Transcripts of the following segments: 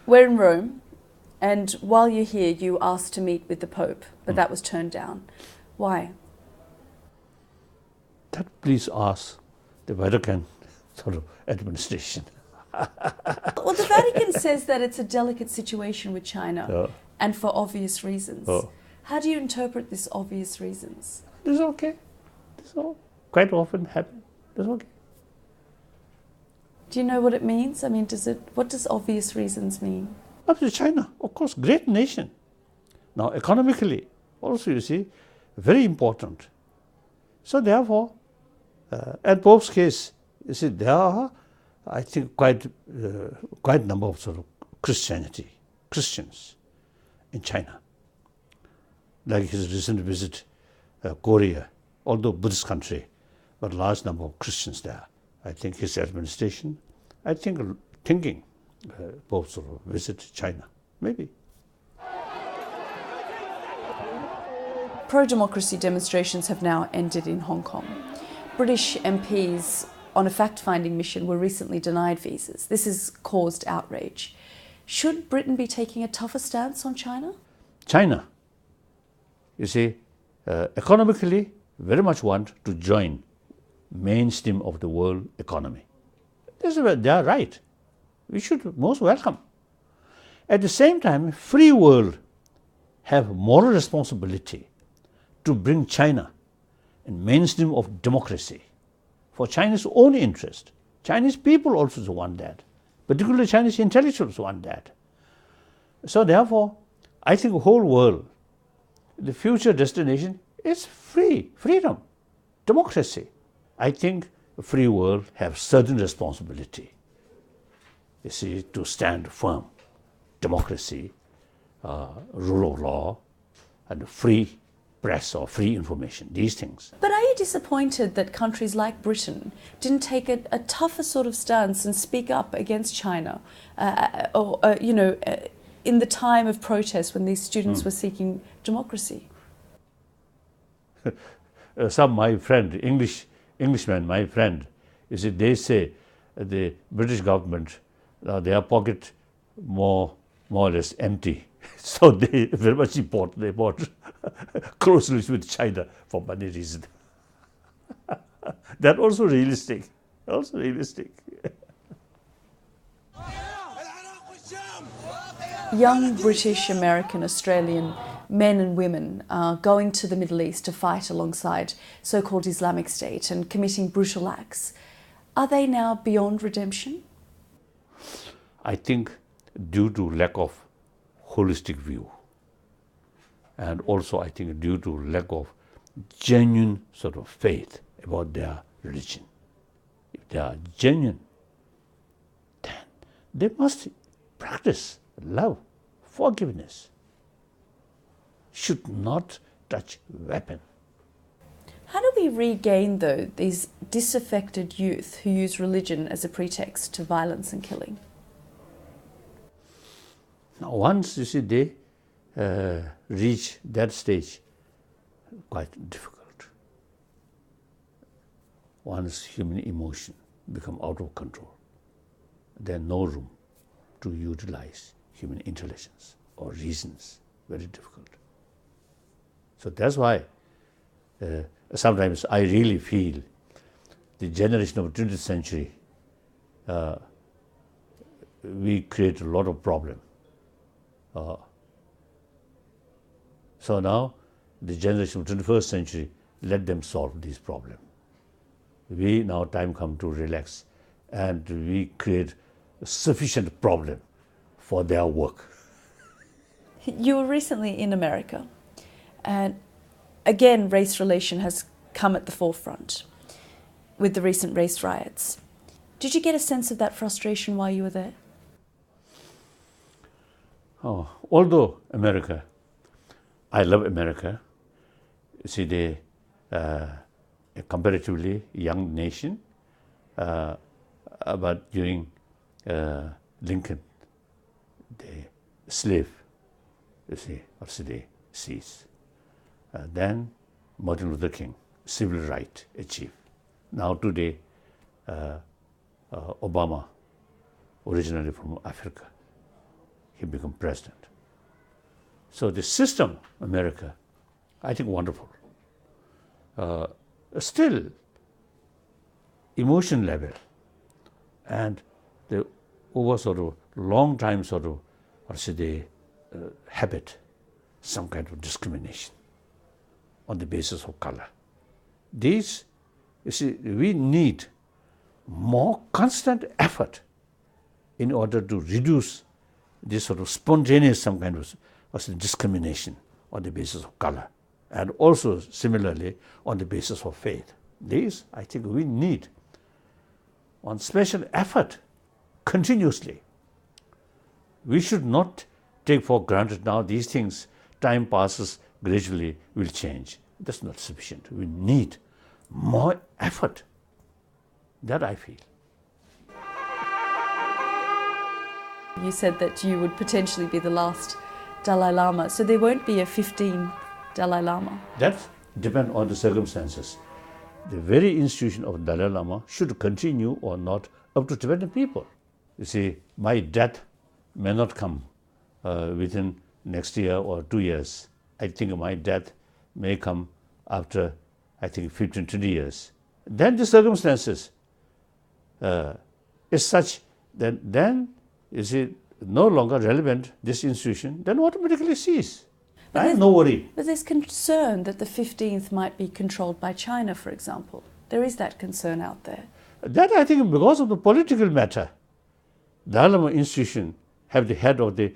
We're in Rome, and while you're here, you asked to meet with the Pope, but that was turned down. Why? That please ask the Vatican sort of administration. Well, the Vatican says that it's a delicate situation with China, and for obvious reasons. How do you interpret these obvious reasons? It's okay. This all quite often happen. It's okay. Do you know what it means? I mean, what does obvious reasons mean? Up to China, of course, great nation. Now, economically, also, you see, very important. So, therefore, at Pope's case, you see, there are, I think, quite number of sort of Christians in China. Like his recent visit, Korea, although Buddhist country, but large number of Christians there. I think his administration, thinking Pope sort of visit China, maybe. Pro-democracy demonstrations have now ended in Hong Kong. British MPs on a fact-finding mission were recently denied visas. This has caused outrage. Should Britain be taking a tougher stance on China? China, you see, economically very much want to join mainstream of the world economy. They are right. We should most welcome. At the same time, free world have moral responsibility to bring China in mainstream of democracy for China's own interest. Chinese people also want that. Particularly Chinese intellectuals want that. So therefore, I think the whole world, the future destination is freedom, democracy. I think the free world have certain responsibility, you see, to stand firm. Democracy, rule of law, and free press or free information, these things. But are you disappointed that countries like Britain didn't take a tougher sort of stance and speak up against China, in the time of protest when these students were seeking democracy? Some my friend, Englishman, my friend, you see, they say the British government, their pocket more or less empty. So they very much they bought groceries with China for money reason. That also realistic. Young British, American, Australian men and women are going to the Middle East to fight alongside so-called Islamic State and committing brutal acts. Are they now beyond redemption? I think due to lack of holistic view, and also I think due to lack of genuine sort of faith about their religion. If they are genuine, then they must practice love, forgiveness, should not touch weapon. How do we regain, though, these disaffected youth who use religion as a pretext to violence and killing? Now, once, you see, they reach that stage, quite difficult. Once human emotion become out of control, there's no room to utilize human intelligence or reasons. Very difficult. So that's why sometimes I really feel the generation of 20th century, we create a lot of problem. So now the generation of 21st century, let them solve these problems. We now time come to relax and we create sufficient problem for their work. You were recently in America, and again race relation has come at the forefront with the recent race riots. Did you get a sense of that frustration while you were there? Although America, I love America, you see, they a comparatively young nation, but during Lincoln, the slave, you see, also they ceased. Then Martin Luther King, civil right achieved. Now today, Obama, originally from Africa, he became president. So the system, America, I think wonderful. Still, emotion level and the over sort of long time sort of, or say the habit, some kind of discrimination on the basis of color. These, you see, we need more constant effort in order to reduce this sort of spontaneous some kind of discrimination on the basis of color, and also similarly on the basis of faith. These, I think, we need on special effort continuously. We should not take for granted now these things, time passes, gradually will change. That's not sufficient. We need more effort. That I feel. You said that you would potentially be the last Dalai Lama, so there won't be a 15th Dalai Lama? That depends on the circumstances. The very institution of Dalai Lama should continue or not up to Tibetan people. You see, my death may not come within next year or 2 years. I think my death may come after, I think, 15, 20 years. Then the circumstances is such that then, you see, no longer relevant, this institution, then automatically cease. I have no worry. But there's concern that the 15th might be controlled by China, for example. There is that concern out there. That, I think, because of the political matter, the Dalai Lama institution have the head of the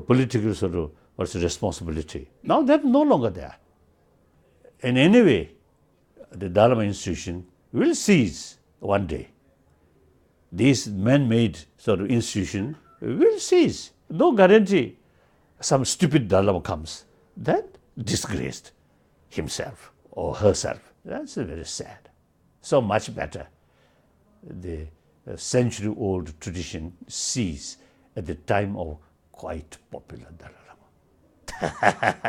political sort of responsibility. Now that's no longer there. In any way, the Dalai Lama institution will cease one day. This man-made sort of institution will cease. No guarantee some stupid Dalai Lama comes. Then disgraced himself or herself. That's very sad. So much better the century-old tradition cease at the time of quite popular Dalai Lama.